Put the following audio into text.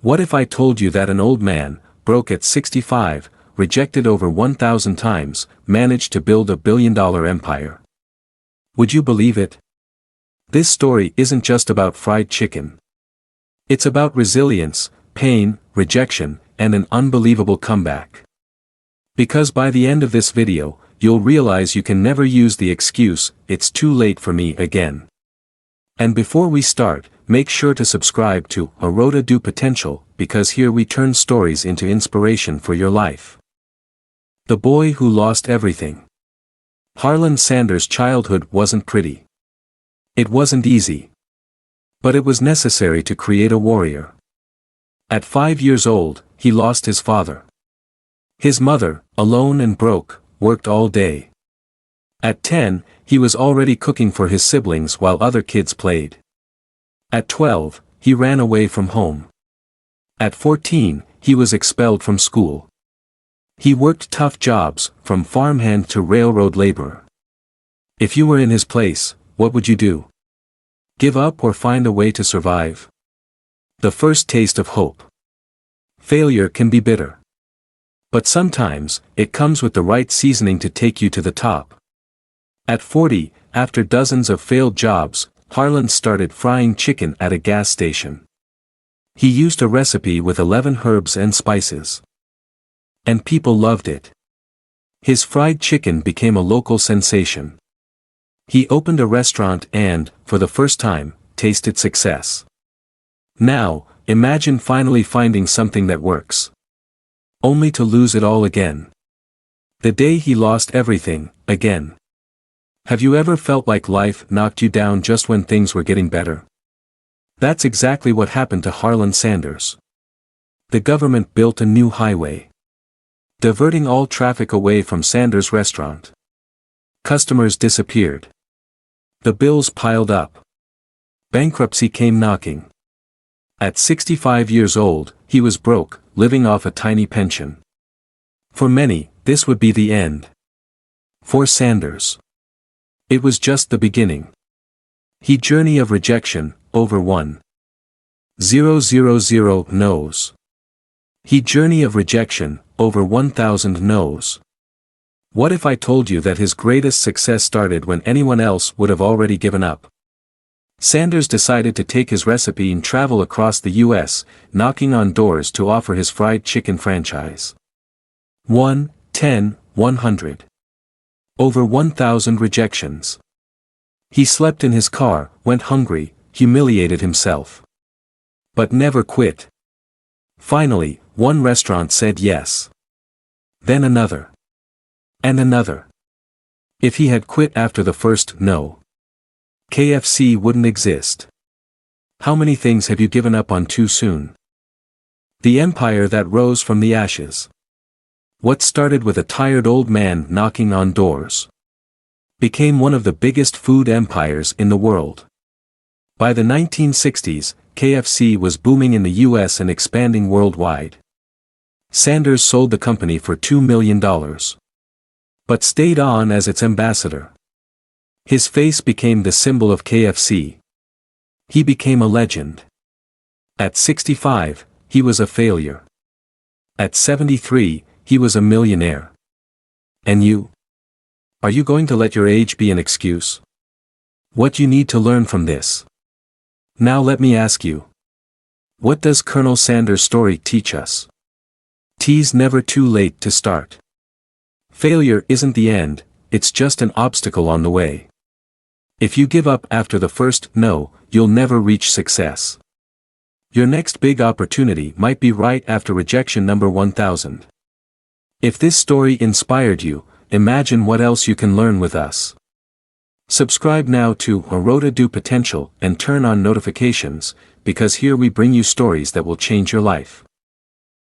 What if I told you that an old man, broke at 65, rejected over 1,000 times, managed to build a billion-dollar empire? Would you believe it? This story isn't just about fried chicken. It's about resilience, pain, rejection, and an unbelievable comeback. Because by the end of this video, you'll realize you can never use the excuse, "It's too late for me" again. And before we start, make sure to subscribe to A Road to Potential, because here we turn stories into inspiration for your life. The boy who lost everything. Harland Sanders' childhood wasn't pretty. It wasn't easy. But it was necessary to create a warrior. At 5 years old, he lost his father. His mother, alone and broke, worked all day. At 10, he was already cooking for his siblings while other kids played. At 12, he ran away from home. At 14, he was expelled from school. He worked tough jobs, from farmhand to railroad laborer. If you were in his place, what would you do? Give up or find a way to survive? The first taste of hope. Failure can be bitter. But sometimes, it comes with the right seasoning to take you to the top. At 40, after dozens of failed jobs, Harland started frying chicken at a gas station. He used a recipe with 11 herbs and spices. And people loved it. His fried chicken became a local sensation. He opened a restaurant and, for the first time, tasted success. Now, imagine finally finding something that works. Only to lose it all again. The day he lost everything, again. Have you ever felt like life knocked you down just when things were getting better? That's exactly what happened to Harland Sanders. The government built a new highway, diverting all traffic away from Sanders' restaurant. Customers disappeared. The bills piled up. Bankruptcy came knocking. At 65 years old, he was broke, living off a tiny pension. For many, this would be the end. For Sanders, it was just the beginning. He journey of rejection, over 1,000 no's. He journey of rejection, over 1,000 no's. What if I told you that his greatest success started when anyone else would have already given up? Sanders decided to take his recipe and travel across the U.S., knocking on doors to offer his fried chicken franchise. 1, 10, 100. Over 1,000 rejections. He slept in his car, went hungry, humiliated himself. But never quit. Finally, one restaurant said yes. Then another. And another. If he had quit after the first no, KFC wouldn't exist. How many things have you given up on too soon? The empire that rose from the ashes. What started with a tired old man knocking on doors became one of the biggest food empires in the world. By the 1960s, KFC was booming in the US and expanding worldwide. Sanders sold the company for $2 million. But stayed on as its ambassador. His face became the symbol of KFC. He became a legend. At 65, he was a failure. At 73, he was a millionaire. And you? Are you going to let your age be an excuse? What you need to learn from this? Now let me ask you. What does Colonel Sanders' story teach us? T's never too late to start. Failure isn't the end, it's just an obstacle on the way. If you give up after the first no, you'll never reach success. Your next big opportunity might be right after rejection number 1,000. If this story inspired you, imagine what else you can learn with us. Subscribe now to A Road to Potential and turn on notifications, because here we bring you stories that will change your life.